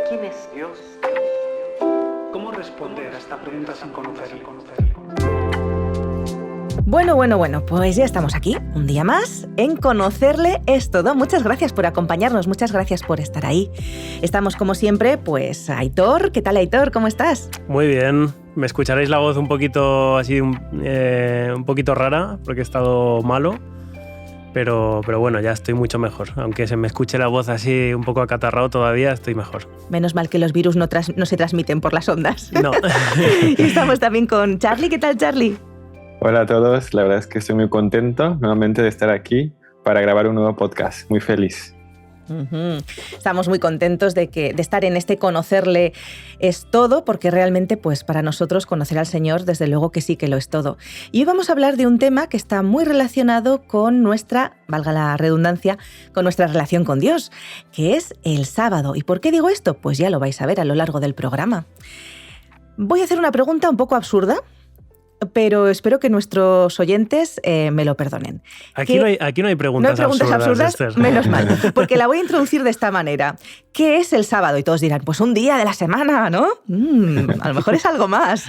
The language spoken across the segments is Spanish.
¿Quién es Dios? ¿Cómo responder a esta pregunta sin conocerle? Bueno, pues ya estamos aquí, un día más, en Conocerle es Todo. Muchas gracias por acompañarnos, muchas gracias por estar ahí. Estamos, como siempre, pues Aitor. ¿Qué tal, Aitor? ¿Cómo estás? Muy bien. Me escucharéis la voz un poquito así, un poquito rara, porque he estado malo. Pero bueno, ya estoy mucho mejor. Aunque se me escuche la voz así un poco acatarrado todavía, estoy mejor. Menos mal que los virus no se transmiten por las ondas. No. Y estamos también con Charlie. ¿Qué tal, Charlie? Hola a todos, la verdad es que estoy muy contento nuevamente de estar aquí para grabar un nuevo podcast, muy feliz. Estamos muy contentos de estar en este Conocerle es Todo, porque realmente pues para nosotros conocer al Señor desde luego que sí que lo es todo. Y hoy vamos a hablar de un tema que está muy relacionado con nuestra, valga la redundancia, con nuestra relación con Dios, que es el sábado. ¿Y por qué digo esto? Pues ya lo vais a ver a lo largo del programa. Voy a hacer una pregunta un poco absurda, pero espero que nuestros oyentes me lo perdonen. Aquí no hay preguntas absurdas, Esther. Menos mal, porque la voy a introducir de esta manera. ¿Qué es el sábado? Y todos dirán, pues un día de la semana, ¿no? A lo mejor es algo más.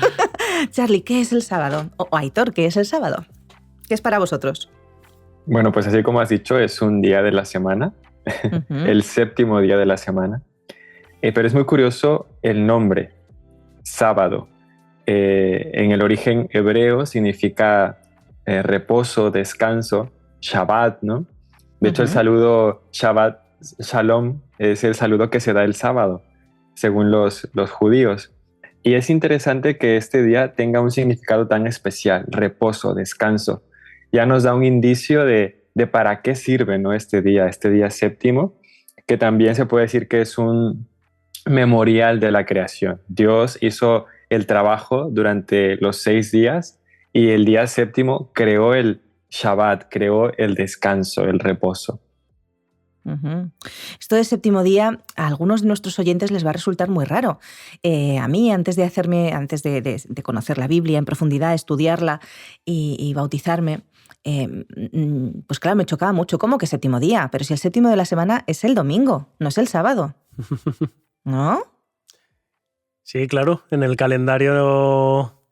Charlie, ¿qué es el sábado? O Aitor, ¿qué es el sábado? ¿Qué es para vosotros? Bueno, pues así como has dicho, es un día de la semana, el séptimo día de la semana. Pero es muy curioso el nombre, sábado. En el origen hebreo significa reposo, descanso, Shabbat, ¿no? De hecho, el saludo Shabbat, Shalom, es el saludo que se da el sábado, según los judíos. Y es interesante que este día tenga un significado tan especial, reposo, descanso. Ya nos da un indicio de para qué sirve, ¿no? Este día séptimo, que también se puede decir que es un memorial de la creación. Dios hizo el trabajo durante los 6 días y el día séptimo creó el Shabbat, creó el descanso, el reposo. Esto del séptimo día a algunos de nuestros oyentes les va a resultar muy raro. A mí, antes de conocer la Biblia en profundidad, estudiarla y bautizarme, pues claro, me chocaba mucho. ¿Cómo que séptimo día? Pero si el séptimo de la semana es el domingo, no es el sábado. ¿No? Sí, claro, en el calendario...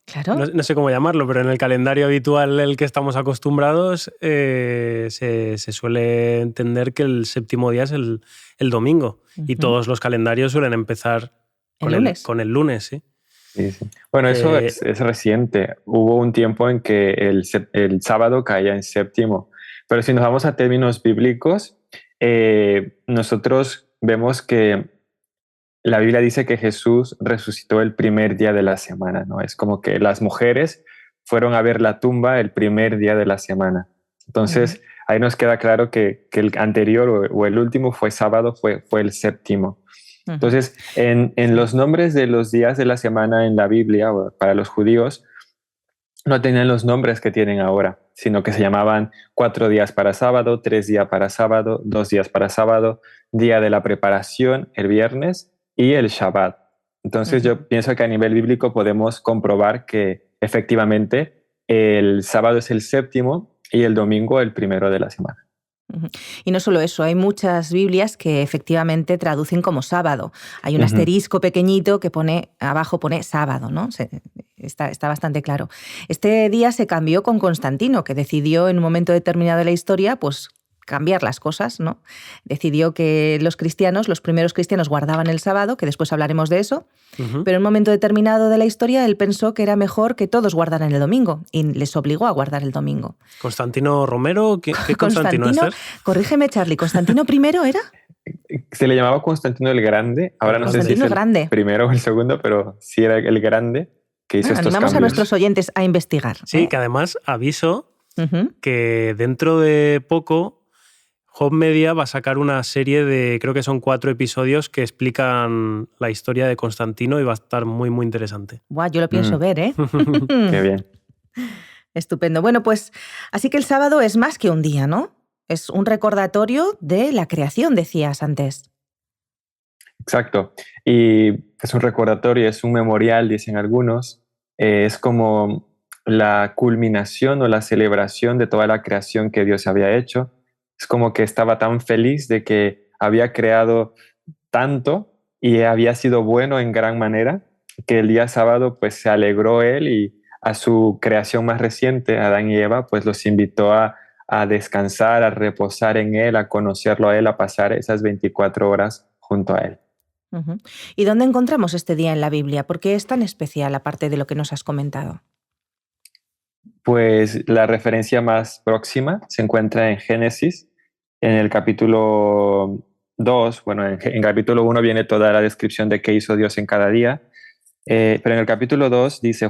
Claro. No sé cómo llamarlo, pero en el calendario habitual el que estamos acostumbrados se suele entender que el séptimo día es el domingo. Y todos los calendarios suelen empezar con el lunes, ¿sí? Sí. Bueno, eso es reciente. Hubo un tiempo en que el sábado caía en séptimo. Pero si nos vamos a términos bíblicos, nosotros vemos que la Biblia dice que Jesús resucitó el primer día de la semana, ¿no? Es como que las mujeres fueron a ver la tumba el primer día de la semana. Entonces, ahí nos queda claro que el anterior o el último fue sábado, fue el séptimo. Entonces, en los nombres de los días de la semana en la Biblia, para los judíos, no tenían los nombres que tienen ahora, sino que se llamaban 4 días para sábado, 3 días para sábado, 2 días para sábado, día de la preparación, el viernes, y el Shabbat. Entonces yo pienso que a nivel bíblico podemos comprobar que efectivamente el sábado es el séptimo y el domingo el primero de la semana. Y no solo eso, hay muchas Biblias que efectivamente traducen como sábado. Hay un asterisco pequeñito que abajo pone sábado, ¿no? Está bastante claro. Este día se cambió con Constantino, que decidió en un momento determinado de la historia, pues cambiar las cosas, ¿no? Decidió que los primeros cristianos guardaban el sábado, que después hablaremos de eso, pero en un momento determinado de la historia él pensó que era mejor que todos guardaran el domingo y les obligó a guardar el domingo. ¿Constantino Romero? ¿Qué Constantino es? Corrígeme, Charlie, ¿Constantino I era? Se le llamaba Constantino el Grande, ahora no sé si es el primero o el segundo, pero sí era el Grande que hizo estos cambios. Animamos a nuestros oyentes a investigar. Sí, que además aviso que dentro de poco Hub Media va a sacar una serie de, creo que son 4 episodios que explican la historia de Constantino y va a estar muy, muy interesante. Buah, yo lo pienso ver, ¿eh? Qué bien. Estupendo. Bueno, pues así que el sábado es más que un día, ¿no? Es un recordatorio de la creación, decías antes. Exacto. Y es un recordatorio, es un memorial, dicen algunos. Es como la culminación o la celebración de toda la creación que Dios había hecho. Es como que estaba tan feliz de que había creado tanto y había sido bueno en gran manera, que el día sábado pues se alegró él y a su creación más reciente, Adán y Eva, pues los invitó a descansar, a reposar en él, a conocerlo a él, a pasar esas 24 horas junto a él. Uh-huh. ¿Y dónde encontramos este día en la Biblia? ¿Por qué es tan especial, aparte de lo que nos has comentado? Pues la referencia más próxima se encuentra en Génesis, en el capítulo 2. Bueno, en capítulo 1 viene toda la descripción de qué hizo Dios en cada día, pero en el capítulo 2 dice,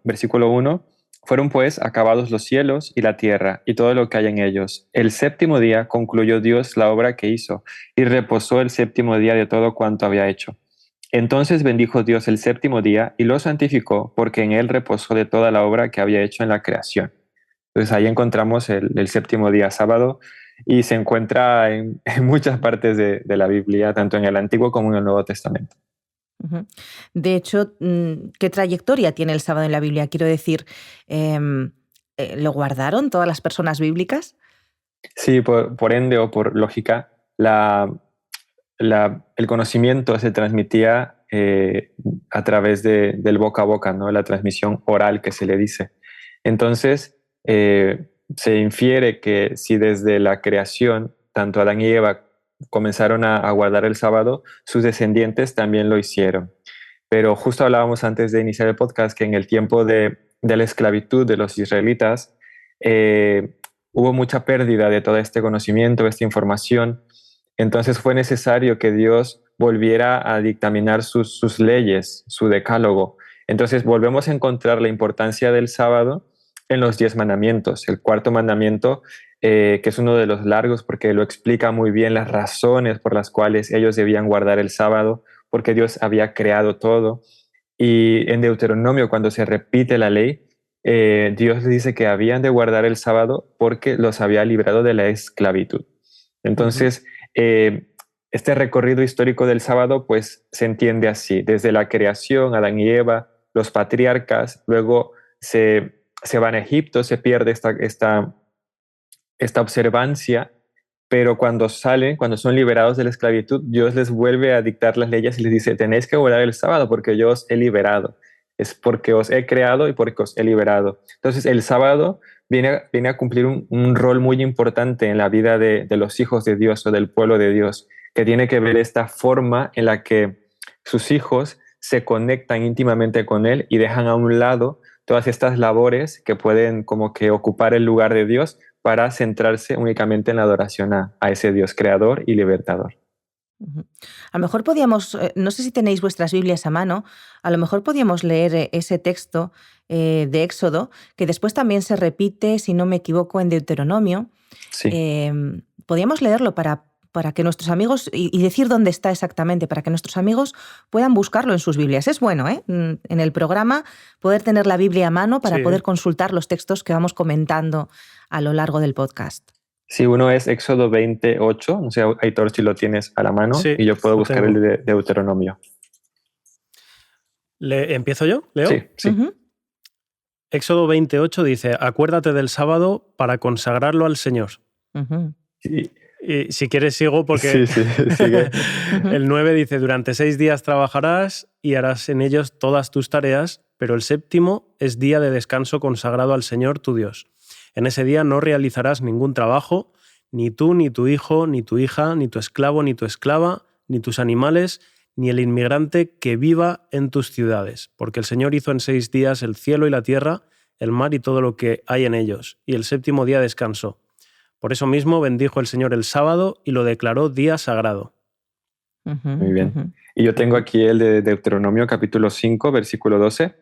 versículo 1, fueron pues acabados los cielos y la tierra y todo lo que hay en ellos. El séptimo día concluyó Dios la obra que hizo y reposó el séptimo día de todo cuanto había hecho. Entonces bendijo Dios el séptimo día y lo santificó porque en él reposó de toda la obra que había hecho en la creación. Entonces ahí encontramos el séptimo día sábado y se encuentra en muchas partes de la Biblia, tanto en el Antiguo como en el Nuevo Testamento. Uh-huh. De hecho, ¿qué trayectoria tiene el sábado en la Biblia? Quiero decir, ¿lo guardaron todas las personas bíblicas? Sí, por ende o por lógica, el conocimiento se transmitía a través del boca a boca, ¿no? La transmisión oral que se le dice. Entonces, se infiere que si desde la creación, tanto Adán y Eva comenzaron a guardar el sábado, sus descendientes también lo hicieron. Pero justo hablábamos antes de iniciar el podcast que en el tiempo de la esclavitud de los israelitas, hubo mucha pérdida de todo este conocimiento, esta información. Entonces fue necesario que Dios volviera a dictaminar sus leyes, su decálogo. Entonces volvemos a encontrar la importancia del sábado en los 10 mandamientos. El cuarto mandamiento, que es uno de los largos porque lo explica muy bien las razones por las cuales ellos debían guardar el sábado, porque Dios había creado todo. Y en Deuteronomio, cuando se repite la ley, Dios les dice que habían de guardar el sábado porque los había librado de la esclavitud. Entonces, este recorrido histórico del sábado pues se entiende así, desde la creación, Adán y Eva, los patriarcas, luego se van a Egipto, se pierde esta observancia, pero cuando son liberados de la esclavitud, Dios les vuelve a dictar las leyes y les dice, tenéis que guardar el sábado porque yo os he liberado, es porque os he creado y porque os he liberado. Entonces el sábado viene a cumplir un rol muy importante en la vida de los hijos de Dios o del pueblo de Dios, que tiene que ver esta forma en la que sus hijos se conectan íntimamente con Él y dejan a un lado todas estas labores que pueden como que ocupar el lugar de Dios para centrarse únicamente en la adoración a ese Dios creador y libertador. A lo mejor podíamos, no sé si tenéis vuestras Biblias a mano, a lo mejor podíamos leer ese texto de Éxodo, que después también se repite, si no me equivoco, en Deuteronomio. Sí. Podíamos leerlo para que nuestros amigos, y decir dónde está exactamente, para que nuestros amigos puedan buscarlo en sus Biblias. Es bueno, en el programa, poder tener la Biblia a mano para poder consultar los textos que vamos comentando a lo largo del podcast. Sí, uno es Éxodo 28, no sé, Aitor, si lo tienes a la mano, sí, y yo puedo buscar el de Deuteronomio. ¿Empiezo yo? ¿Leo? Sí. Uh-huh. Éxodo 28 dice, acuérdate del sábado para consagrarlo al Señor. Uh-huh. Sí. Y si quieres sigo porque sí, sigue. El 9 dice, durante 6 días trabajarás y harás en ellos todas tus tareas, pero el séptimo es día de descanso consagrado al Señor tu Dios. En ese día no realizarás ningún trabajo, ni tú, ni tu hijo, ni tu hija, ni tu esclavo, ni tu esclava, ni tus animales, ni el inmigrante que viva en tus ciudades, porque el Señor hizo en 6 días el cielo y la tierra, el mar y todo lo que hay en ellos, y el séptimo día descansó. Por eso mismo bendijo el Señor el sábado y lo declaró día sagrado. Muy bien. Y yo tengo aquí el de Deuteronomio capítulo 5, versículo 12.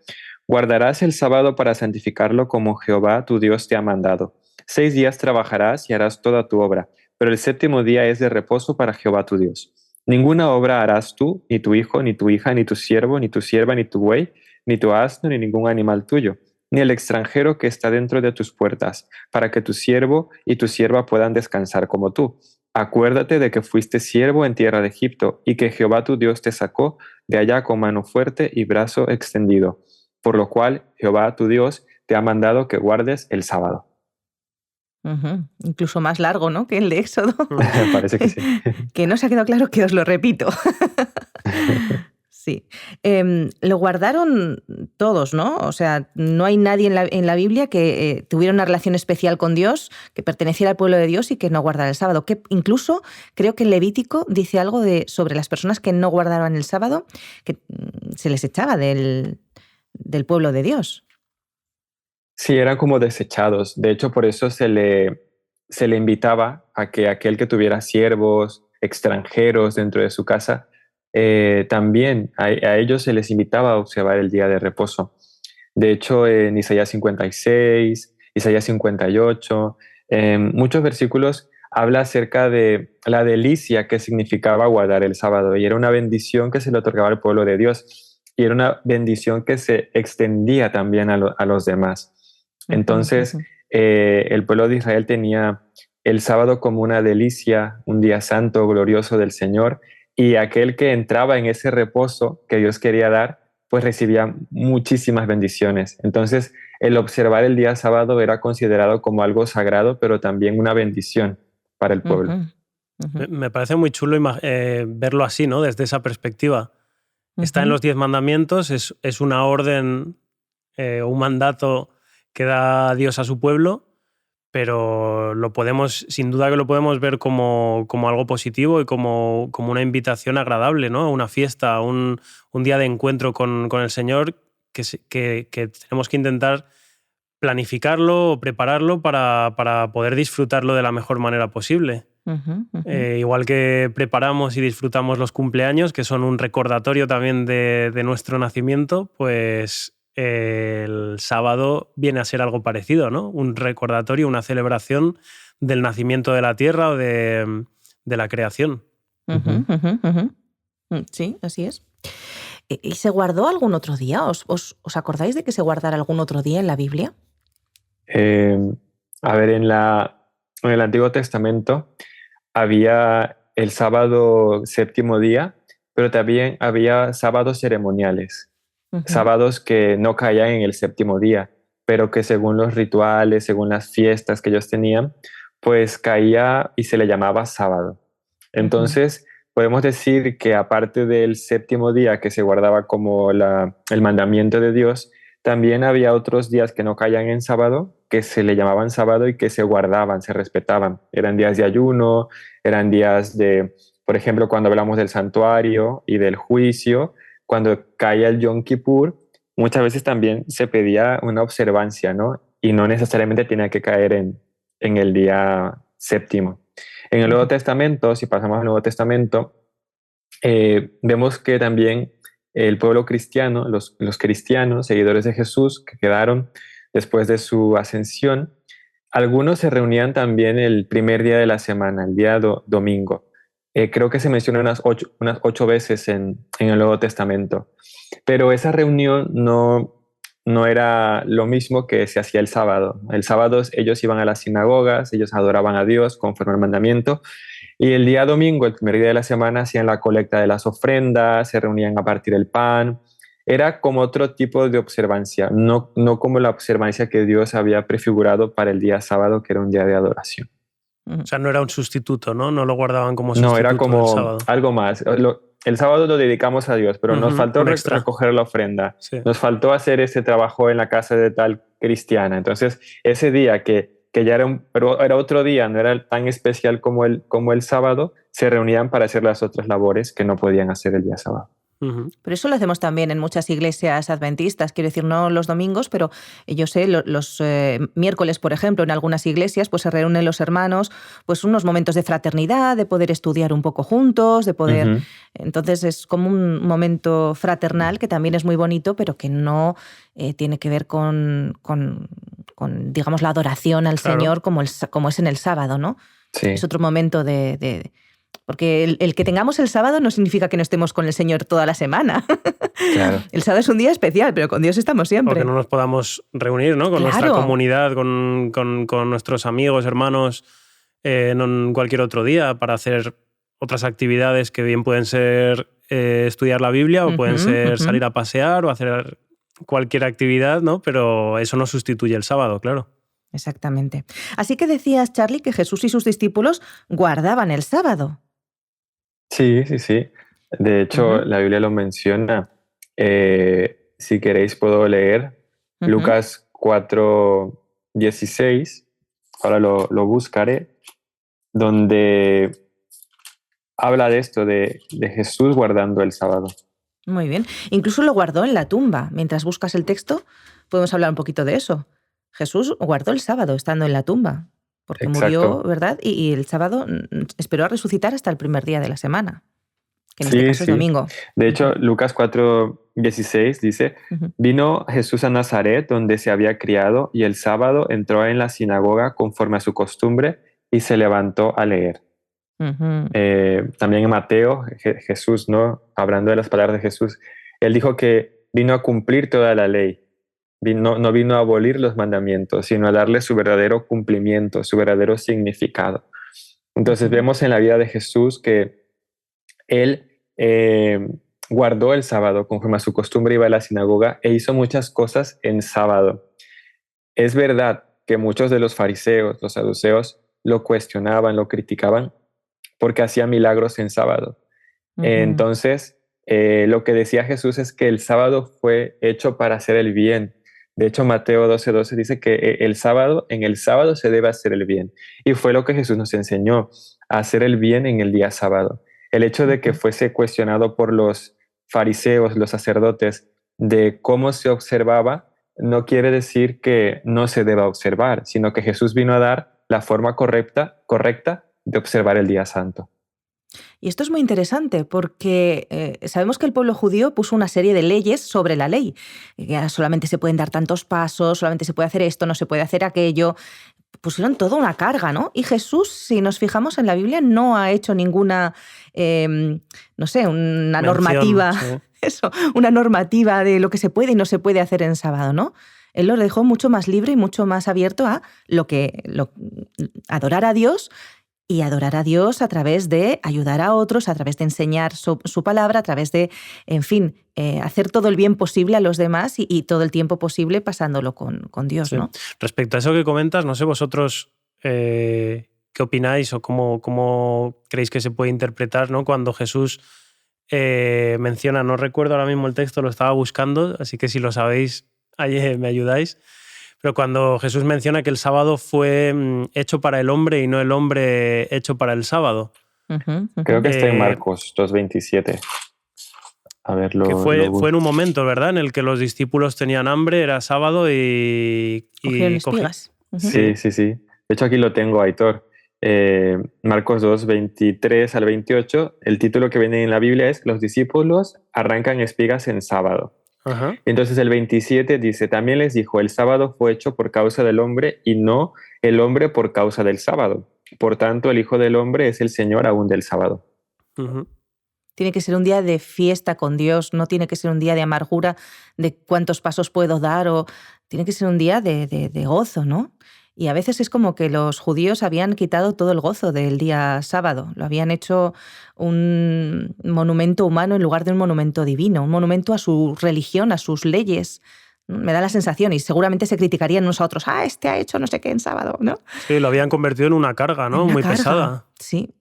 Guardarás el sábado para santificarlo como Jehová tu Dios te ha mandado. 6 días trabajarás y harás toda tu obra, pero el séptimo día es de reposo para Jehová tu Dios. Ninguna obra harás tú, ni tu hijo, ni tu hija, ni tu siervo, ni tu sierva, ni tu buey, ni tu asno, ni ningún animal tuyo, ni el extranjero que está dentro de tus puertas, para que tu siervo y tu sierva puedan descansar como tú. Acuérdate de que fuiste siervo en tierra de Egipto y que Jehová tu Dios te sacó de allá con mano fuerte y brazo extendido. Por lo cual Jehová tu Dios te ha mandado que guardes el sábado. Incluso más largo, ¿no?, que el de Éxodo. Parece que sí. Que no se ha quedado claro, que os lo repito. Sí. Lo guardaron todos, ¿no? O sea, no hay nadie en la Biblia que tuviera una relación especial con Dios, que perteneciera al pueblo de Dios y que no guardara el sábado. Que incluso creo que el Levítico dice algo sobre las personas que no guardaban el sábado, que se les echaba del pueblo de Dios. Sí, eran como desechados. De hecho, por eso se le invitaba a que aquel que tuviera siervos extranjeros dentro de su casa, también a ellos se les invitaba a observar el día de reposo. De hecho, en Isaías 56, Isaías 58, muchos versículos habla acerca de la delicia que significaba guardar el sábado, y era una bendición que se le otorgaba al pueblo de Dios, y era una bendición que se extendía también a los demás. Entonces, el pueblo de Israel tenía el sábado como una delicia, un día santo, glorioso del Señor, y aquel que entraba en ese reposo que Dios quería dar, pues recibía muchísimas bendiciones. Entonces, el observar el día sábado era considerado como algo sagrado, pero también una bendición para el pueblo. Me parece muy chulo verlo así, ¿no?, desde esa perspectiva. Está en los 10 mandamientos, es una orden, un mandato que da Dios a su pueblo, pero sin duda que lo podemos ver como algo positivo y como una invitación agradable, ¿no?, una fiesta, un día de encuentro con el Señor que tenemos que intentar planificarlo o prepararlo para poder disfrutarlo de la mejor manera posible. Igual que preparamos y disfrutamos los cumpleaños, que son un recordatorio también de nuestro nacimiento, pues el sábado viene a ser algo parecido, ¿no? Un recordatorio, una celebración del nacimiento de la tierra o de la creación. Sí, así es. ¿Y se guardó algún otro día? ¿Os acordáis de que se guardara algún otro día en la Biblia? A ver, en el Antiguo Testamento había el sábado séptimo día, pero también había sábados ceremoniales. Sábados que no caían en el séptimo día, pero que según los rituales, según las fiestas que ellos tenían, pues caía y se le llamaba sábado. Entonces, podemos decir que aparte del séptimo día que se guardaba como el mandamiento de Dios, también había otros días que no caían en sábado, que se le llamaban sábado y que se guardaban, se respetaban. Eran días de ayuno, eran días de, por ejemplo, cuando hablamos del santuario y del juicio, cuando caía el Yom Kippur, muchas veces también se pedía una observancia, ¿no? Y no necesariamente tenía que caer en el día séptimo. En el Nuevo Testamento, si pasamos al Nuevo Testamento, vemos que también el pueblo cristiano, los cristianos, seguidores de Jesús, que quedaron después de su ascensión, algunos se reunían también el primer día de la semana, el día domingo. Creo que se menciona unas 8 veces en el Nuevo Testamento. Pero esa reunión no era lo mismo que se hacía el sábado. El sábado ellos iban a las sinagogas, ellos adoraban a Dios conforme al mandamiento. Y el día domingo, el primer día de la semana, hacían la colecta de las ofrendas, se reunían a partir el pan. Era como otro tipo de observancia, no como la observancia que Dios había prefigurado para el día sábado, que era un día de adoración. O sea, no era un sustituto, ¿no? No lo guardaban como sustituto. No, era como sábado. Algo más. El sábado lo dedicamos a Dios, pero nos faltó recoger la ofrenda. Sí. Nos faltó hacer ese trabajo en la casa de tal cristiana. Entonces, ese día que ya era otro día, no era tan especial como el sábado, se reunían para hacer las otras labores que no podían hacer el día sábado. Pero eso lo hacemos también en muchas iglesias adventistas, quiero decir, no los domingos, pero yo sé, los miércoles, por ejemplo, en algunas iglesias pues se reúnen los hermanos, pues unos momentos de fraternidad, de poder estudiar un poco juntos, de poder... Entonces es como un momento fraternal que también es muy bonito, pero que no tiene que ver con digamos, la adoración al Señor como es en el sábado, ¿no? Sí. Es otro momento de porque el que tengamos el sábado no significa que no estemos con el Señor toda la semana. Claro. El sábado es un día especial, pero con Dios estamos siempre. Porque no nos podamos reunir, ¿no? Con nuestra comunidad, con nuestros amigos, hermanos, en cualquier otro día para hacer otras actividades que bien pueden ser estudiar la Biblia o pueden ser salir a pasear o hacer cualquier actividad, ¿no? Pero eso no sustituye el sábado, claro. Exactamente. Así que decías, Charlie, que Jesús y sus discípulos guardaban el sábado. Sí, sí, sí. De hecho, Ujú, la Biblia lo menciona. Si queréis, puedo leer ujú. Lucas 4:16. Ahora lo buscaré, donde habla de esto, de Jesús guardando el sábado. Muy bien. Incluso lo guardó en la tumba. Mientras buscas el texto, podemos hablar un poquito de eso. Jesús guardó el sábado estando en la tumba, porque murió, Exacto. ¿verdad? Y el sábado esperó a resucitar hasta el primer día de la semana, que en este Sí, caso es sí. domingo. De Ujú, hecho, Lucas 4:16 dice, ujú, vino Jesús a Nazaret, donde se había criado, y el sábado entró en la sinagoga conforme a su costumbre y se levantó a leer. ujú, También en Mateo, Jesús, ¿no? Hablando de las palabras de Jesús, él dijo que vino a cumplir toda la ley. No vino a abolir los mandamientos, sino a darle su verdadero cumplimiento, su verdadero significado. Entonces ujú. vemos en la vida de Jesús que él guardó el sábado conforme a su costumbre, iba a la sinagoga e hizo muchas cosas en sábado. Es verdad que muchos de los fariseos, los saduceos, lo cuestionaban, lo criticaban porque hacía milagros en sábado. Ujú, Entonces, lo que decía Jesús es que el sábado fue hecho para hacer el bien. De hecho, Mateo 12:12 dice que en el sábado se debe hacer el bien. Y fue lo que Jesús nos enseñó, a hacer el bien en el día sábado. El hecho de que ujú. fuese cuestionado por los fariseos, los sacerdotes, de cómo se observaba, no quiere decir que no se deba observar, sino que Jesús vino a dar la forma correcta de observar el día santo. Y esto es muy interesante porque sabemos que el pueblo judío puso una serie de leyes sobre la ley. Ya solamente se pueden dar tantos pasos, solamente se puede hacer esto, no se puede hacer aquello. Pusieron toda una carga, ¿no? Y Jesús, si nos fijamos en la Biblia, no ha hecho ninguna, no sé, una Mención, normativa, sí. eso, una normativa de lo que se puede y no se puede hacer en sábado, ¿no? Él lo dejó mucho más libre y mucho más abierto a adorar a Dios y adorar a Dios a través de ayudar a otros, a través de enseñar su palabra, a través de, en fin, hacer todo el bien posible a los demás y todo el tiempo posible pasándolo con Dios, Sí. ¿no? Respecto a eso que comentas, no sé vosotros qué opináis o cómo creéis que se puede interpretar, ¿no? Cuando Jesús menciona, no recuerdo ahora mismo el texto, lo estaba buscando, así que si lo sabéis, ahí me ayudáis. Pero cuando Jesús menciona que el sábado fue hecho para el hombre y no el hombre hecho para el sábado. Ujú, Creo ujú. que está en Eh, Marcos 2:27. A ver, que lo fue en un busco. momento, ¿verdad?, en el que los discípulos tenían hambre, era sábado Cogieron y cogí. espigas. Ujú. Sí, Sí, sí, sí. De hecho, aquí lo tengo, Aitor. Marcos 2:23 al 28. El título que viene en la Biblia es Los discípulos arrancan espigas en sábado. ajá. Entonces el 27 dice, también les dijo, el sábado fue hecho por causa del hombre y no el hombre por causa del sábado. Por tanto, el Hijo del Hombre es el Señor aún del sábado. Ujú. Tiene que ser un día de fiesta con Dios, no tiene que ser un día de amargura, de cuántos pasos puedo dar, o tiene que ser un día de gozo, ¿no? Y a veces es como que los judíos habían quitado todo el gozo del día sábado, lo habían hecho un monumento humano en lugar de un monumento divino, un monumento a su religión, a sus leyes. Me da la sensación, y seguramente se criticarían unos a otros, este ha hecho no sé qué en sábado, ¿no? Sí, lo habían convertido en una carga, En ¿no? una Muy carga, pesada. sí.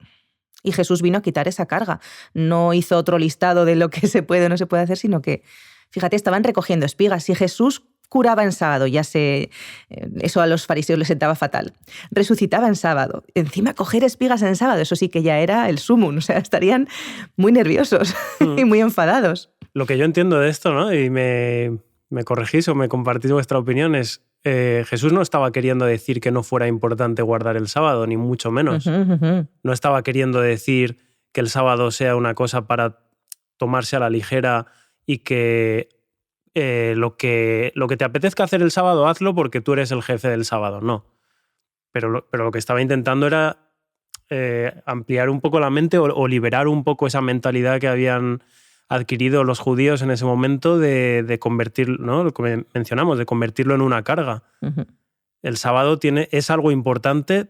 Y Jesús vino a quitar esa carga. No hizo otro listado de lo que se puede o no se puede hacer, sino que, fíjate, estaban recogiendo espigas. Si Jesús curaba en sábado, eso a los fariseos les sentaba fatal. Resucitaba en sábado. Encima coger espigas en sábado, eso sí que ya era el sumum. O sea, estarían muy nerviosos Mm. y muy enfadados. Lo que yo entiendo de esto, ¿no? Y me corregís o me compartís vuestra opinión, es Jesús no estaba queriendo decir que no fuera importante guardar el sábado, ni mucho menos. Ujú, ujú. No estaba queriendo decir que el sábado sea una cosa para tomarse a la ligera y que lo que te apetezca hacer el sábado, hazlo porque tú eres el jefe del sábado. No. Pero lo que estaba intentando era ampliar un poco la mente o liberar un poco esa mentalidad que habían adquirido los judíos en ese momento de convertir, ¿no? Lo que mencionamos, de convertirlo en una carga. Ujú. El sábado es algo importante,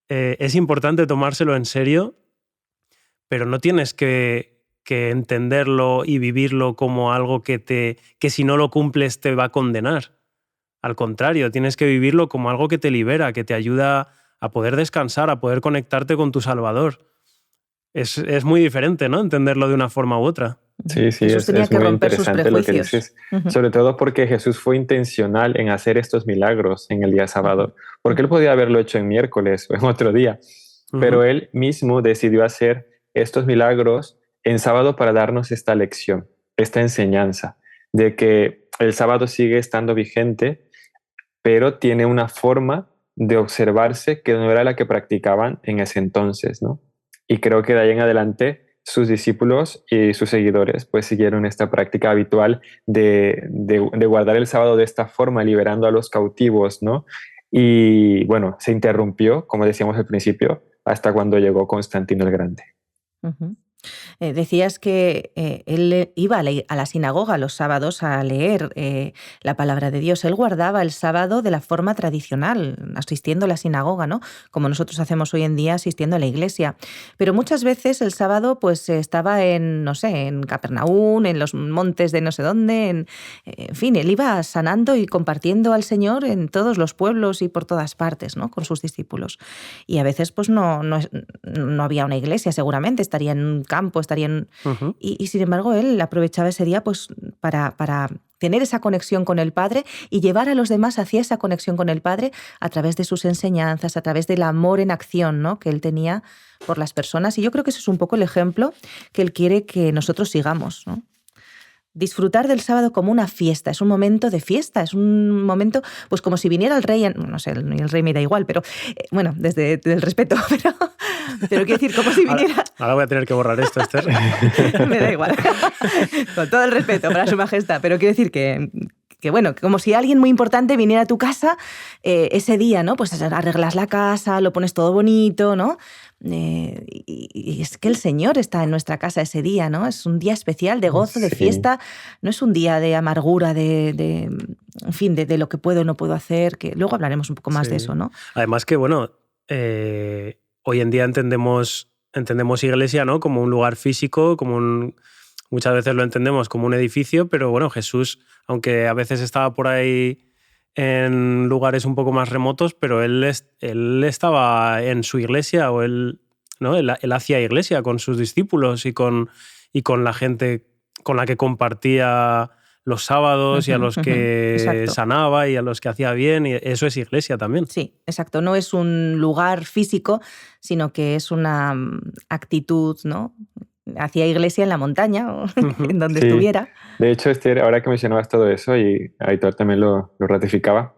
es importante tomárselo en serio, pero no tienes que entenderlo y vivirlo como algo que si no lo cumples te va a condenar. Al contrario, tienes que vivirlo como algo que te libera, que te ayuda a poder descansar, a poder conectarte con tu Salvador. Es muy diferente, ¿no? Entenderlo de una forma u otra. Sí, Jesús tenía es que muy romper sus interesante lo que prejuicios. dices, sobre todo porque Jesús fue intencional en hacer estos milagros en el día sábado, porque él podía haberlo hecho en miércoles o en otro día, pero él mismo decidió hacer estos milagros en sábado para darnos esta lección, esta enseñanza de que el sábado sigue estando vigente, pero tiene una forma de observarse que no era la que practicaban en ese entonces, ¿no? Y creo que de ahí en adelante sus discípulos y sus seguidores pues siguieron esta práctica habitual de guardar el sábado de esta forma, liberando a los cautivos, ¿no? Y bueno, se interrumpió, como decíamos al principio, hasta cuando llegó Constantino el Grande. Uh-huh. Decías que él iba a la sinagoga los sábados a leer la palabra de Dios. Él guardaba el sábado de la forma tradicional, asistiendo a la sinagoga, ¿no? Como nosotros hacemos hoy en día asistiendo a la iglesia. Pero muchas veces el sábado pues estaba en, no sé, en Capernaum, en los montes de no sé dónde, en fin, él iba sanando y compartiendo al Señor en todos los pueblos y por todas partes, ¿no? Con sus discípulos. Y a veces pues no había una iglesia, seguramente, estaría en un campo, estarían... Uh-huh. Y sin embargo, él aprovechaba ese día pues, para tener esa conexión con el Padre y llevar a los demás hacia esa conexión con el Padre a través de sus enseñanzas, a través del amor en acción, ¿no? Que él tenía por las personas. Y yo creo que ese es un poco el ejemplo que él quiere que nosotros sigamos, ¿no? Disfrutar del sábado como una fiesta, es un momento de fiesta, es un momento, pues como si viniera el rey, no sé, el rey me da igual, pero bueno, desde el respeto, pero quiero decir, como si viniera... Ahora voy a tener que borrar esto, Esther. Me da igual, con todo el respeto para su majestad, pero quiero decir que bueno, como si alguien muy importante viniera a tu casa ese día, ¿no? Pues arreglas la casa, lo pones todo bonito, ¿no? Y es que el Señor está en nuestra casa ese día, ¿no? Es un día especial de gozo, de fiesta, no es un día de amargura, en fin, de lo que puedo o no puedo hacer, que luego hablaremos un poco más de eso, ¿no? Además que, bueno, hoy en día entendemos iglesia, ¿no? Como un lugar físico, muchas veces lo entendemos como un edificio, pero bueno, Jesús, aunque a veces estaba por ahí en lugares un poco más remotos, pero él estaba en su iglesia, o él hacía iglesia con sus discípulos y con la gente con la que compartía los sábados, y a los que sanaba y a los que hacía bien, y eso es iglesia también. Sí, exacto. No es un lugar físico, sino que es una actitud, ¿no? Hacía iglesia en la montaña o en donde estuviera. De hecho, Esther, ahora que mencionabas todo eso, y Aitor también lo ratificaba,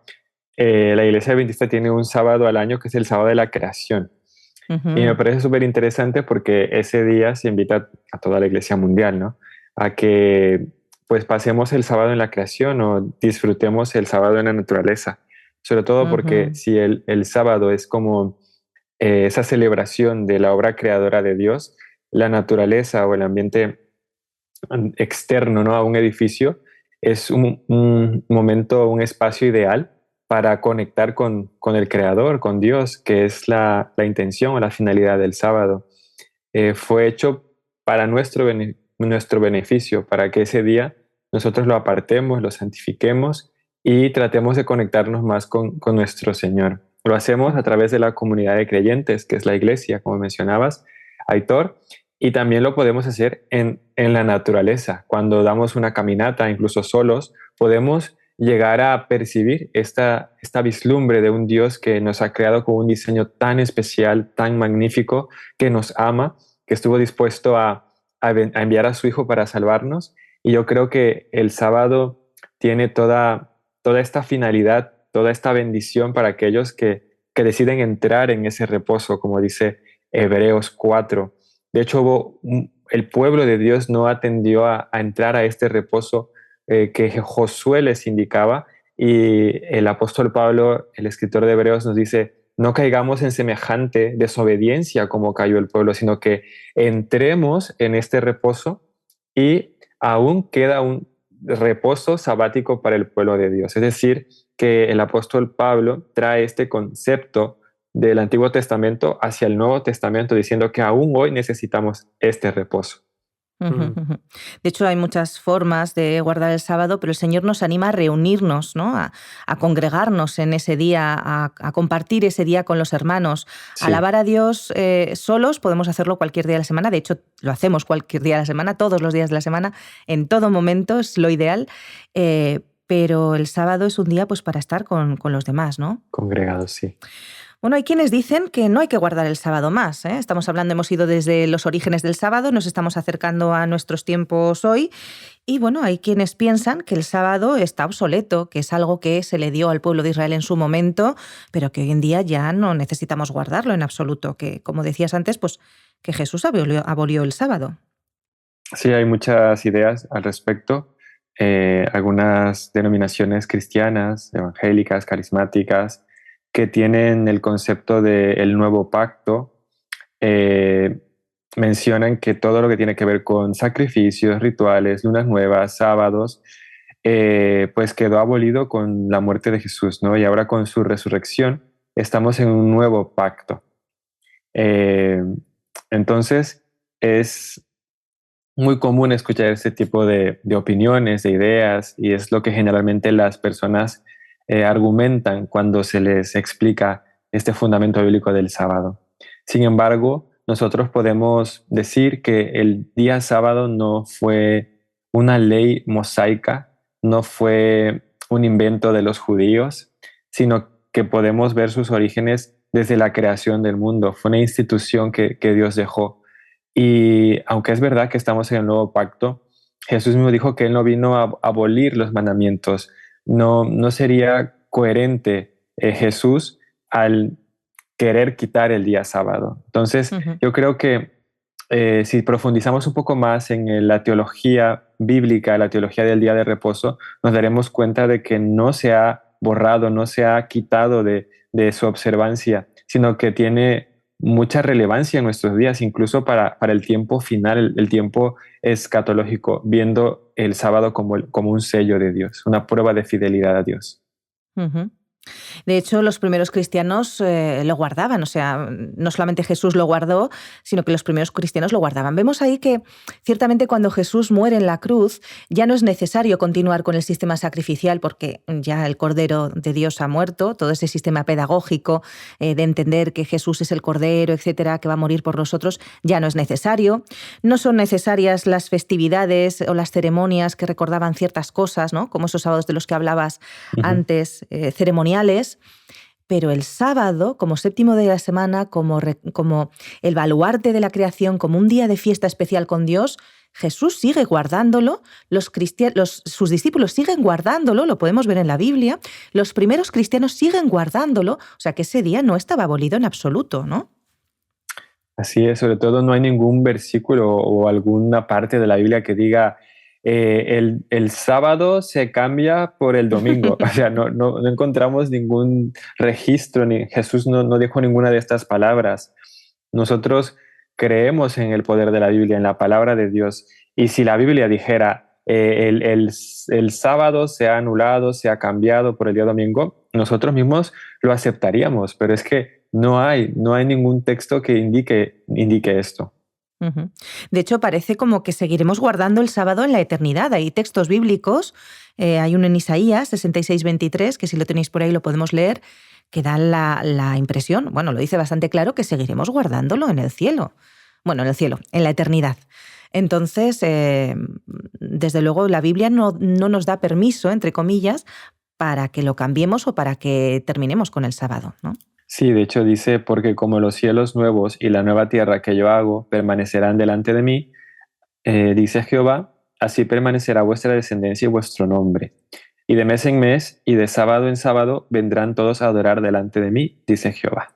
la iglesia adventista tiene un sábado al año que es el sábado de la creación. Uh-huh. Y me parece súper interesante porque ese día se invita a toda la iglesia mundial, ¿no? A que pues pasemos el sábado en la creación o disfrutemos el sábado en la naturaleza. Sobre todo porque si el sábado es como esa celebración de la obra creadora de Dios, la naturaleza o el ambiente externo, ¿no? A un edificio es un momento, un espacio ideal para conectar con el Creador, con Dios, que es la intención o la finalidad del sábado. Fue hecho para nuestro beneficio, para que ese día nosotros lo apartemos, lo santifiquemos y tratemos de conectarnos más con nuestro Señor. Lo hacemos a través de la comunidad de creyentes, que es la iglesia, como mencionabas, Aitor, y también lo podemos hacer en la naturaleza. Cuando damos una caminata, incluso solos, podemos llegar a percibir esta vislumbre de un Dios que nos ha creado con un diseño tan especial, tan magnífico, que nos ama, que estuvo dispuesto a enviar a su Hijo para salvarnos. Y yo creo que el sábado tiene toda esta finalidad, toda esta bendición para aquellos que deciden entrar en ese reposo, como dice Hebreos 4. De hecho, el pueblo de Dios no atendió a entrar a este reposo que Josué les indicaba, y el apóstol Pablo, el escritor de Hebreos, nos dice: no caigamos en semejante desobediencia como cayó el pueblo, sino que entremos en este reposo, y aún queda un reposo sabático para el pueblo de Dios. Es decir, que el apóstol Pablo trae este concepto del Antiguo Testamento hacia el Nuevo Testamento, diciendo que aún hoy necesitamos este reposo. De hecho, hay muchas formas de guardar el sábado, pero el Señor nos anima a reunirnos, ¿no? A congregarnos en ese día, a compartir ese día con los hermanos. Sí. Alabar a Dios solos podemos hacerlo cualquier día de la semana. De hecho, lo hacemos cualquier día de la semana, todos los días de la semana, en todo momento, es lo ideal. Pero el sábado es un día pues, para estar con los demás, ¿no? Congregados, sí. Bueno, hay quienes dicen que no hay que guardar el sábado más, ¿eh? Estamos hablando, hemos ido desde los orígenes del sábado, nos estamos acercando a nuestros tiempos hoy y bueno, hay quienes piensan que el sábado está obsoleto, que es algo que se le dio al pueblo de Israel en su momento, pero que hoy en día ya no necesitamos guardarlo en absoluto, que como decías antes, pues que Jesús abolió el sábado. Sí, hay muchas ideas al respecto. Algunas denominaciones cristianas, evangélicas, carismáticas, que tienen el concepto del nuevo pacto, mencionan que todo lo que tiene que ver con sacrificios, rituales, lunas nuevas, sábados, pues quedó abolido con la muerte de Jesús, ¿no? Y ahora con su resurrección estamos en un nuevo pacto. Entonces es muy común escuchar este tipo de opiniones, de ideas, y es lo que generalmente las personas argumentan cuando se les explica este fundamento bíblico del sábado. Sin embargo, nosotros podemos decir que el día sábado no fue una ley mosaica, no fue un invento de los judíos, sino que podemos ver sus orígenes desde la creación del mundo. Fue una institución que Dios dejó. Y aunque es verdad que estamos en el nuevo pacto, Jesús mismo dijo que Él no vino a abolir los mandamientos. No sería coherente Jesús al querer quitar el día sábado. Entonces, yo creo que si profundizamos un poco más en la teología bíblica, la teología del día de reposo, nos daremos cuenta de que no se ha borrado, no se ha quitado de su observancia, sino que tiene mucha relevancia en nuestros días, incluso para el tiempo final, el tiempo escatológico, viendo el sábado como un sello de Dios, una prueba de fidelidad a Dios. De hecho, los primeros cristianos lo guardaban, o sea, no solamente Jesús lo guardó, sino que los primeros cristianos lo guardaban. Vemos ahí que ciertamente cuando Jesús muere en la cruz ya no es necesario continuar con el sistema sacrificial porque ya el Cordero de Dios ha muerto, todo ese sistema pedagógico de entender que Jesús es el Cordero, etcétera, que va a morir por nosotros, ya no es necesario. No son necesarias las festividades o las ceremonias que recordaban ciertas cosas, ¿no? Como esos sábados de los que hablabas antes, ceremoniales. Pero el sábado, como séptimo día de la semana, como el baluarte de la creación, como un día de fiesta especial con Dios, Jesús sigue guardándolo, sus discípulos siguen guardándolo, lo podemos ver en la Biblia, los primeros cristianos siguen guardándolo, o sea que ese día no estaba abolido en absoluto, ¿no? Así es, sobre todo no hay ningún versículo o alguna parte de la Biblia que diga el sábado se cambia por el domingo. O sea, no encontramos ningún registro, ni Jesús no dijo ninguna de estas palabras. Nosotros creemos en el poder de la Biblia, en la palabra de Dios. Y si la Biblia dijera el sábado se ha anulado, se ha cambiado por el día domingo, nosotros mismos lo aceptaríamos, pero es que no hay ningún texto que indique esto. De hecho, parece como que seguiremos guardando el sábado en la eternidad. Hay textos bíblicos, hay uno en Isaías 66:23, que si lo tenéis por ahí lo podemos leer, que da la impresión, bueno, lo dice bastante claro, que seguiremos guardándolo en el cielo. Bueno, en el cielo, en la eternidad. Entonces, desde luego, la Biblia no nos da permiso, entre comillas, para que lo cambiemos o para que terminemos con el sábado, ¿no? Sí, de hecho dice, porque como los cielos nuevos y la nueva tierra que yo hago permanecerán delante de mí, dice Jehová, así permanecerá vuestra descendencia y vuestro nombre. Y de mes en mes y de sábado en sábado vendrán todos a adorar delante de mí, dice Jehová.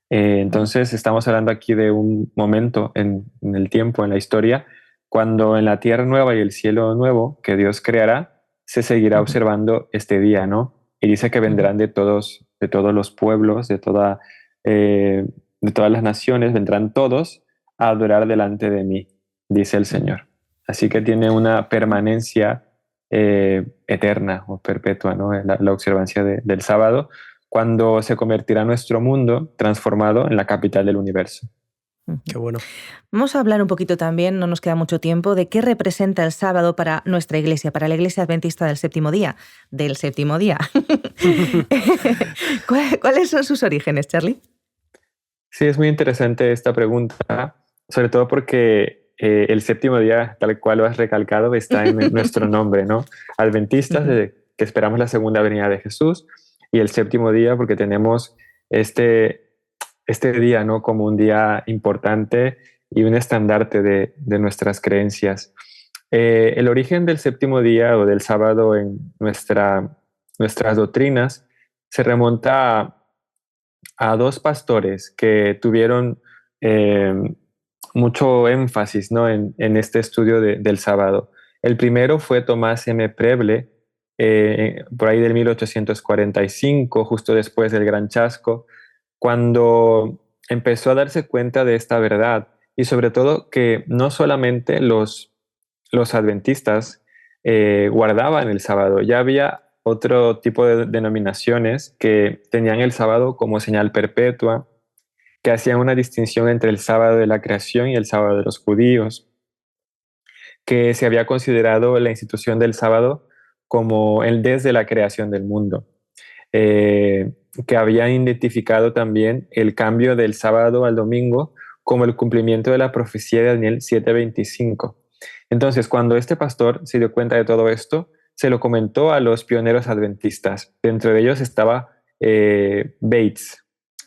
Entonces estamos hablando aquí de un momento en el tiempo, en la historia, cuando en la tierra nueva y el cielo nuevo que Dios creará, se seguirá observando este día, ¿no? Y dice que vendrán de todos los pueblos, de todas las naciones, vendrán todos a adorar delante de mí, dice el Señor. Así que tiene una permanencia eterna o perpetua, ¿no? La observancia del sábado, cuando se convertirá nuestro mundo transformado en la capital del universo. Qué bueno. Vamos a hablar un poquito también, no nos queda mucho tiempo, de qué representa el sábado para nuestra iglesia, para la Iglesia Adventista del Séptimo Día. ¿Cuáles son sus orígenes, Charlie? Sí, es muy interesante esta pregunta, sobre todo porque el séptimo día, tal cual lo has recalcado, está en nuestro nombre, ¿no? Adventistas, que esperamos la segunda venida de Jesús, y el séptimo día porque tenemos este día, ¿no? Como un día importante y un estandarte de nuestras creencias. El origen del séptimo día o del sábado en nuestras doctrinas se remonta a dos pastores que tuvieron mucho énfasis, ¿no? en este estudio del sábado. El primero fue Tomás M. Preble, por ahí del 1845, justo después del Gran Chasco, cuando empezó a darse cuenta de esta verdad y sobre todo que no solamente los adventistas guardaban el sábado, ya había otro tipo de denominaciones que tenían el sábado como señal perpetua, que hacían una distinción entre el sábado de la creación y el sábado de los judíos, que se había considerado la institución del sábado como el desde la creación del mundo, que habían identificado también el cambio del sábado al domingo como el cumplimiento de la profecía de Daniel 7:25. Entonces, cuando este pastor se dio cuenta de todo esto, se lo comentó a los pioneros adventistas. Dentro de ellos estaba Bates.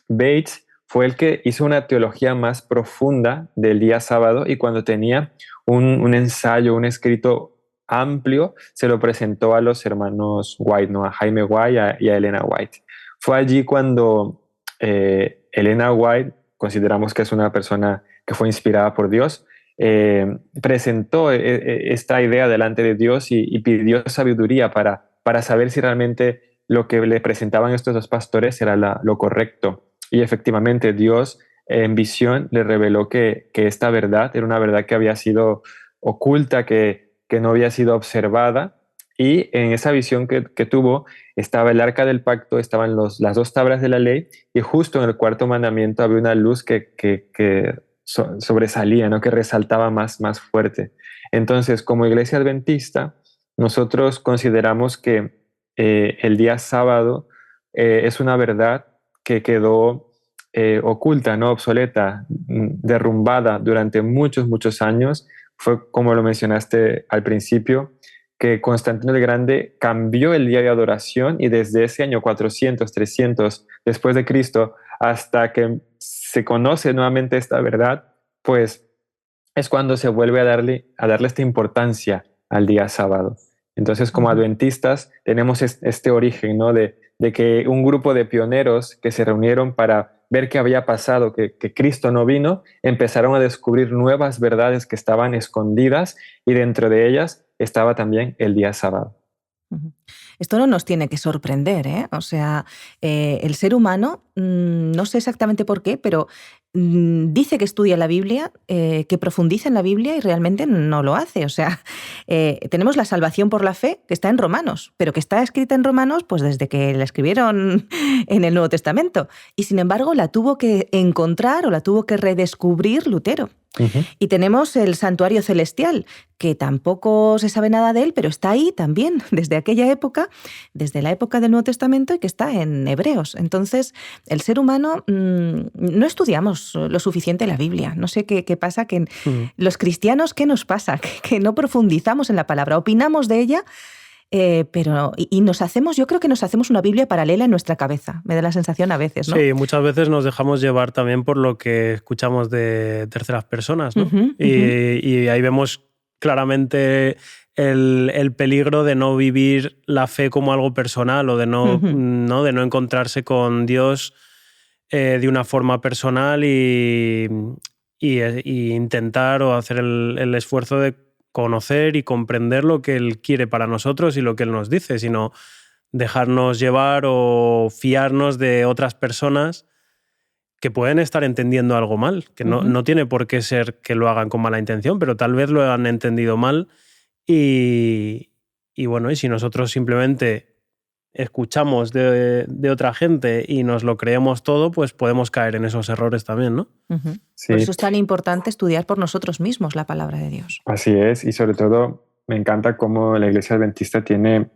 Bates fue el que hizo una teología más profunda del día sábado y cuando tenía un ensayo, un escrito amplio, se lo presentó a los hermanos White, ¿no? A Jaime White y a Elena White. Fue allí cuando Elena White, consideramos que es una persona que fue inspirada por Dios, presentó esta idea delante de Dios y pidió sabiduría para saber si realmente lo que le presentaban estos dos pastores era lo correcto. Y efectivamente Dios en visión le reveló que esta verdad era una verdad que había sido oculta, que no había sido observada. Y en esa visión que tuvo estaba el arca del pacto, estaban las dos tablas de la ley y justo en el cuarto mandamiento había una luz que sobresalía, ¿no? Que resaltaba más fuerte. Entonces, como iglesia adventista, nosotros consideramos que el día sábado es una verdad que quedó oculta, ¿no? Obsoleta, derrumbada durante muchos años. Fue como lo mencionaste al principio, que Constantino el Grande cambió el día de adoración y desde ese año 400, 300 después de Cristo hasta que se conoce nuevamente esta verdad, pues es cuando se vuelve a darle esta importancia al día sábado. Entonces, como adventistas, tenemos este origen, ¿no? de que un grupo de pioneros que se reunieron para ver qué había pasado, que Cristo no vino, empezaron a descubrir nuevas verdades que estaban escondidas y dentro de ellas estaba también el día sábado. Esto no nos tiene que sorprender, ¿eh? O sea, el ser humano, no sé exactamente por qué, pero dice que estudia la Biblia, que profundiza en la Biblia y realmente no lo hace. O sea, tenemos la salvación por la fe que está en Romanos, pero que está escrita en Romanos pues desde que la escribieron en el Nuevo Testamento. Y sin embargo la tuvo que encontrar o la tuvo que redescubrir Lutero. Uh-huh. Y tenemos el santuario celestial, que tampoco se sabe nada de él, pero está ahí también desde aquella época, desde la época del Nuevo Testamento y que está en Hebreos. Entonces, el ser humano no estudiamos lo suficiente la Biblia. No sé qué pasa, que los cristianos, ¿qué nos pasa? Que no profundizamos en la palabra, opinamos de ella, pero yo creo que nos hacemos una Biblia paralela en nuestra cabeza. Me da la sensación a veces, ¿no? Sí, muchas veces nos dejamos llevar también por lo que escuchamos de terceras personas, ¿no? Uh-huh, y ahí vemos claramente el peligro de no vivir la fe como algo personal o de no, uh-huh. ¿no? De no encontrarse con Dios de una forma personal y intentar o hacer el esfuerzo de conocer y comprender lo que Él quiere para nosotros y lo que Él nos dice, sino dejarnos llevar o fiarnos de otras personas que pueden estar entendiendo algo mal, que no tiene por qué ser que lo hagan con mala intención, pero tal vez lo han entendido mal y bueno, y si nosotros simplemente escuchamos de otra gente y nos lo creemos todo, pues podemos caer en esos errores también, ¿no? Sí. Por eso es tan importante estudiar por nosotros mismos la palabra de Dios. Así es, y sobre todo me encanta cómo la Iglesia Adventista tiene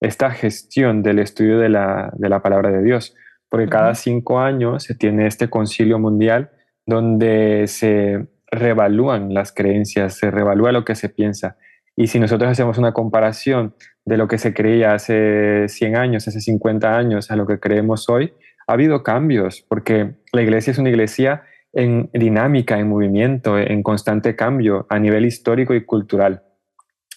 esta gestión del estudio de la palabra de Dios, porque cada 5 años se tiene este concilio mundial donde se reevalúan las creencias, se reevalúa lo que se piensa. Y si nosotros hacemos una comparación de lo que se creía hace 100 años, hace 50 años, a lo que creemos hoy, ha habido cambios, porque la iglesia es una iglesia en dinámica, en movimiento, en constante cambio a nivel histórico y cultural.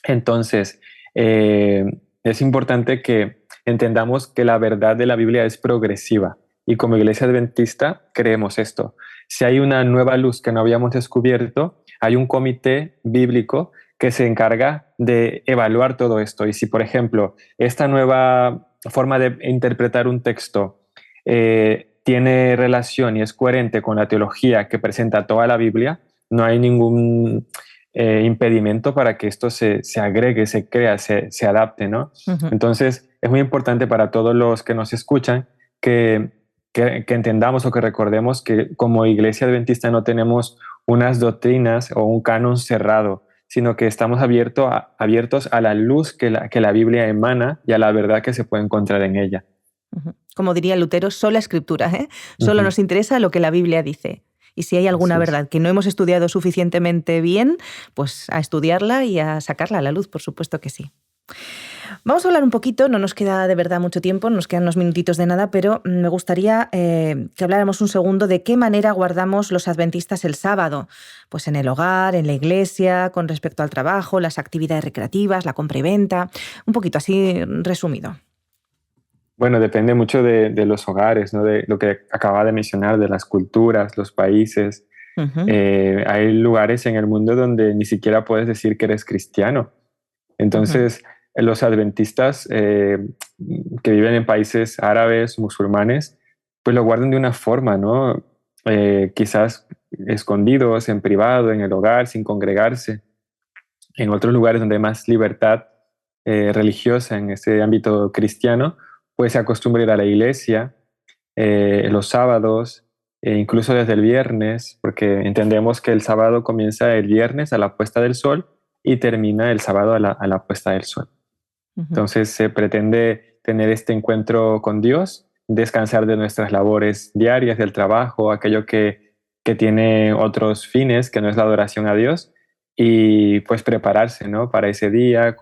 Entonces, es importante que entendamos que la verdad de la Biblia es progresiva y como iglesia adventista creemos esto. Si hay una nueva luz que no habíamos descubierto, hay un comité bíblico que se encarga de evaluar todo esto. Y si, por ejemplo, esta nueva forma de interpretar un texto tiene relación y es coherente con la teología que presenta toda la Biblia, no hay ningún impedimento para que esto se agregue, se crea, se adapte, ¿no? Entonces, es muy importante para todos los que nos escuchan que entendamos o que recordemos que como iglesia adventista no tenemos unas doctrinas o un canon cerrado, sino que estamos abiertos a la luz que la Biblia emana y a la verdad que se puede encontrar en ella. Como diría Lutero, sola escritura, ¿eh? Solo nos interesa lo que la Biblia dice. Y si hay alguna verdad que no hemos estudiado suficientemente bien, pues a estudiarla y a sacarla a la luz, por supuesto que sí. Vamos a hablar un poquito, no nos queda de verdad mucho tiempo, nos quedan unos minutitos de nada, pero me gustaría que habláramos un segundo de qué manera guardamos los adventistas el sábado. Pues en el hogar, en la iglesia, con respecto al trabajo, las actividades recreativas, la compra y venta, un poquito así resumido. Bueno, depende mucho de los hogares, ¿no? De lo que acaba de mencionar, de las culturas, los países. Hay lugares en el mundo donde ni siquiera puedes decir que eres cristiano. Entonces, los adventistas que viven en países árabes, musulmanes, pues lo guardan de una forma, ¿no? Quizás escondidos, en privado, en el hogar, sin congregarse. En otros lugares donde hay más libertad religiosa en ese ámbito cristiano, pues se acostumbra ir a la iglesia los sábados, incluso desde el viernes, porque entendemos que el sábado comienza el viernes a la puesta del sol y termina el sábado a la puesta del sol. Entonces se pretende tener este encuentro con Dios, descansar de nuestras labores diarias, del trabajo, aquello que tiene otros fines, que no es la adoración a Dios, y pues prepararse, ¿no? Para ese día,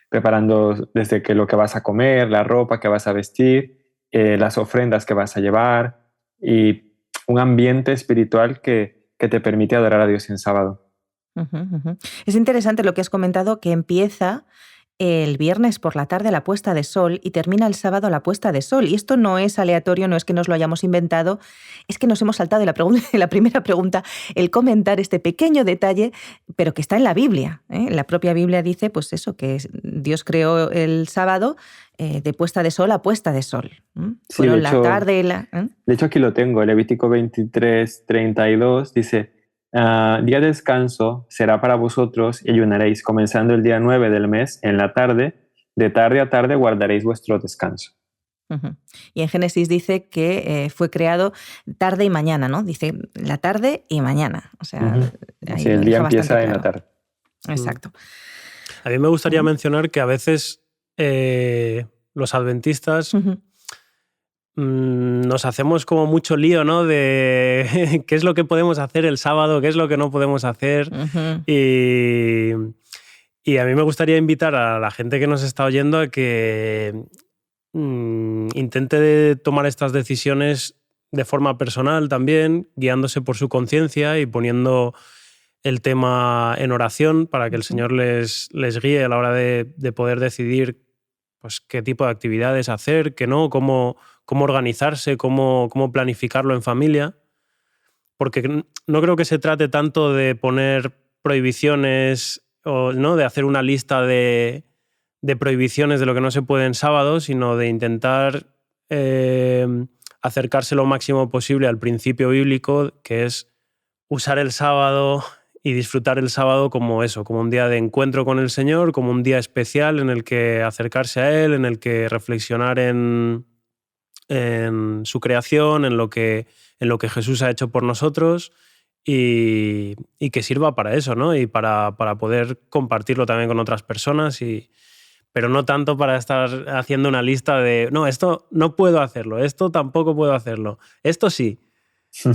preparando desde que lo que vas a comer, la ropa que vas a vestir, las ofrendas que vas a llevar y un ambiente espiritual que te permite adorar a Dios en sábado. Es interesante lo que has comentado, que empieza el viernes por la tarde a la puesta de sol y termina el sábado a la puesta de sol. Y esto no es aleatorio, no es que nos lo hayamos inventado, es que nos hemos saltado de la primera pregunta el comentar este pequeño detalle, pero que está en la Biblia, ¿eh? La propia Biblia dice, pues eso, que Dios creó el sábado de puesta de sol a puesta de sol. Sí, fueron la tarde y la... De hecho, aquí lo tengo, Levítico 23:32 dice: día de descanso será para vosotros y ayunaréis, comenzando el día 9 del mes en la tarde, de tarde a tarde guardaréis vuestro descanso. Y en Génesis dice que fue creado tarde y mañana, ¿no? Dice la tarde y mañana. O sea, sí, el día empieza en la tarde. Exacto. A mí me gustaría mencionar que a veces los adventistas nos hacemos como mucho lío, ¿no? De qué es lo que podemos hacer el sábado, qué es lo que no podemos hacer. Y a mí me gustaría invitar a la gente que nos está oyendo a que intente tomar estas decisiones de forma personal también, guiándose por su conciencia y poniendo el tema en oración para que el Señor les guíe a la hora de poder decidir pues, qué tipo de actividades hacer, qué no, cómo organizarse, cómo planificarlo en familia. Porque no creo que se trate tanto de poner prohibiciones o ¿no? de hacer una lista de prohibiciones de lo que no se puede en sábado, sino de intentar acercarse lo máximo posible al principio bíblico, que es usar el sábado y disfrutar el sábado como eso, como un día de encuentro con el Señor, como un día especial en el que acercarse a Él, en el que reflexionar en su creación, en lo que Jesús ha hecho por nosotros y que sirva para eso, ¿no? Y para poder compartirlo también con otras personas, pero no tanto para estar haciendo una lista de no, esto no puedo hacerlo, esto tampoco puedo hacerlo, esto sí.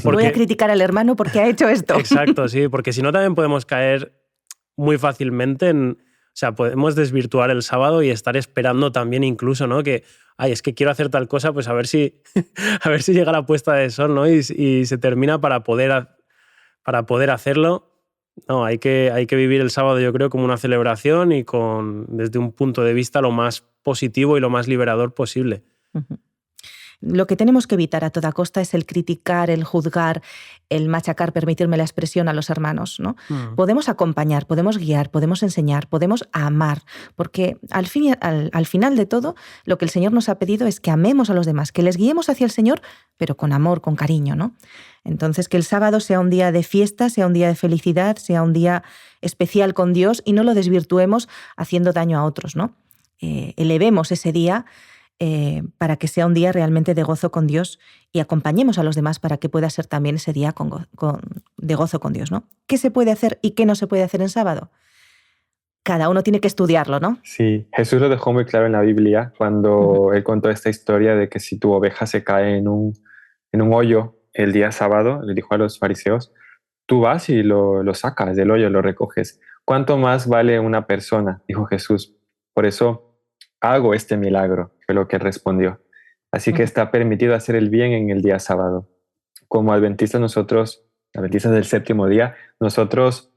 Voy a criticar al hermano porque ha hecho esto. Exacto, sí, porque si no también podemos caer muy fácilmente o sea, podemos desvirtuar el sábado y estar esperando también incluso, ¿no? Que, es que quiero hacer tal cosa, pues a ver si llega la puesta de sol, ¿no? Y se termina para poder hacerlo. No, hay que vivir el sábado, yo creo, como una celebración y desde un punto de vista lo más positivo y lo más liberador posible. Uh-huh. Lo que tenemos que evitar a toda costa es el criticar, el juzgar, el machacar, permitirme la expresión, a los hermanos, ¿no? Podemos acompañar, podemos guiar, podemos enseñar, podemos amar, porque al final de todo lo que el Señor nos ha pedido es que amemos a los demás, que les guiemos hacia el Señor, pero con amor, con cariño, ¿no? Entonces, que el sábado sea un día de fiesta, sea un día de felicidad, sea un día especial con Dios y no lo desvirtuemos haciendo daño a otros, ¿no? Elevemos ese día para que sea un día realmente de gozo con Dios y acompañemos a los demás para que pueda ser también ese día de gozo con Dios, ¿no? ¿Qué se puede hacer y qué no se puede hacer en sábado? Cada uno tiene que estudiarlo, ¿no? Sí, Jesús lo dejó muy claro en la Biblia cuando él contó esta historia de que si tu oveja se cae en un hoyo el día sábado, le dijo a los fariseos, tú vas y lo sacas del hoyo, lo recoges. ¿Cuánto más vale una persona? Dijo Jesús. Por eso hago este milagro, fue lo que respondió. Así que está permitido hacer el bien en el día sábado. Como adventistas del séptimo día, nosotros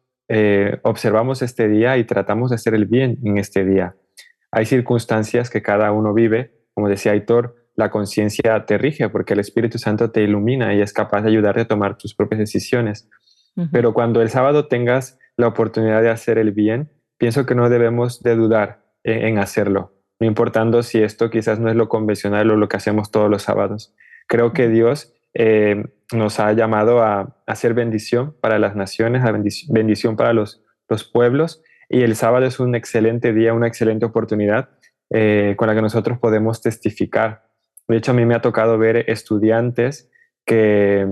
observamos este día y tratamos de hacer el bien en este día. Hay circunstancias que cada uno vive, como decía Aitor, la conciencia te rige porque el Espíritu Santo te ilumina y es capaz de ayudarte a tomar tus propias decisiones. Pero cuando el sábado tengas la oportunidad de hacer el bien, pienso que no debemos de dudar en hacerlo, no importando si esto quizás no es lo convencional o lo que hacemos todos los sábados. Creo que Dios nos ha llamado a hacer bendición para las naciones, a bendición para los pueblos, y el sábado es un excelente día, una excelente oportunidad con la que nosotros podemos testificar. De hecho, a mí me ha tocado ver estudiantes que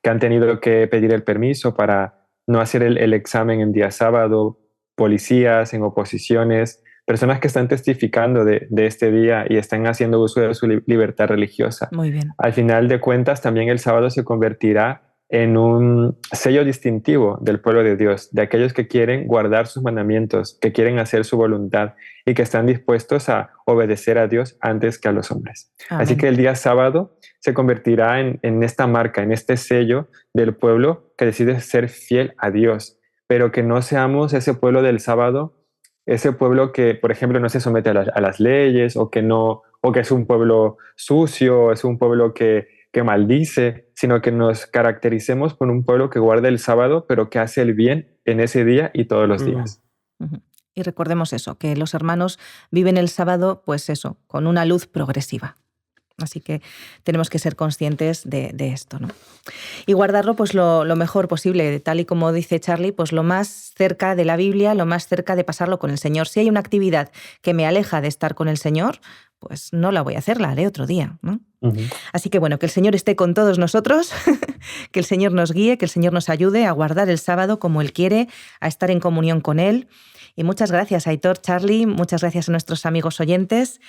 han tenido que pedir el permiso para no hacer el examen en día sábado, policías en oposiciones, personas que están testificando de este día y están haciendo uso de su libertad religiosa. Muy bien. Al final de cuentas, también el sábado se convertirá en un sello distintivo del pueblo de Dios, de aquellos que quieren guardar sus mandamientos, que quieren hacer su voluntad y que están dispuestos a obedecer a Dios antes que a los hombres. Amén. Así que el día sábado se convertirá en esta marca, en este sello del pueblo que decide ser fiel a Dios, pero que no seamos ese pueblo del sábado, ese pueblo que, por ejemplo, no se somete a las leyes o que es un pueblo sucio, es un pueblo que maldice, sino que nos caractericemos por un pueblo que guarda el sábado, pero que hace el bien en ese día y todos los días. Y recordemos eso, que los hermanos viven el sábado, pues eso, con una luz progresiva. Así que tenemos que ser conscientes de esto, ¿no? Y guardarlo pues lo mejor posible, tal y como dice Charlie, pues lo más cerca de la Biblia, lo más cerca de pasarlo con el Señor. Si hay una actividad que me aleja de estar con el Señor, pues no la voy a hacer, la haré otro día, ¿no? Así que bueno, que el Señor esté con todos nosotros, que el Señor nos guíe, que el Señor nos ayude a guardar el sábado como Él quiere, a estar en comunión con Él. Y muchas gracias, Aitor, Charlie, muchas gracias a nuestros amigos oyentes.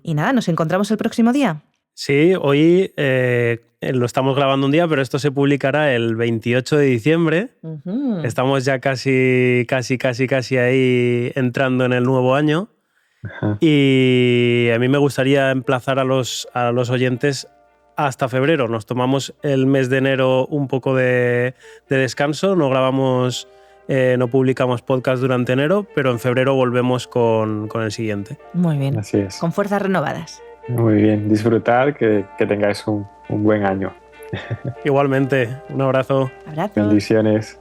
Y nada, nos encontramos el próximo día. Sí, hoy lo estamos grabando un día, pero esto se publicará el 28 de diciembre. Estamos ya casi ahí entrando en el nuevo año. Y a mí me gustaría emplazar a los oyentes hasta febrero. Nos tomamos el mes de enero un poco de descanso, no grabamos, no publicamos podcast durante enero, pero en febrero volvemos con el siguiente. Muy bien, así es. Con fuerzas renovadas. Muy bien, disfrutar, que tengáis un buen año. Igualmente, un abrazo. Abrazos. Bendiciones.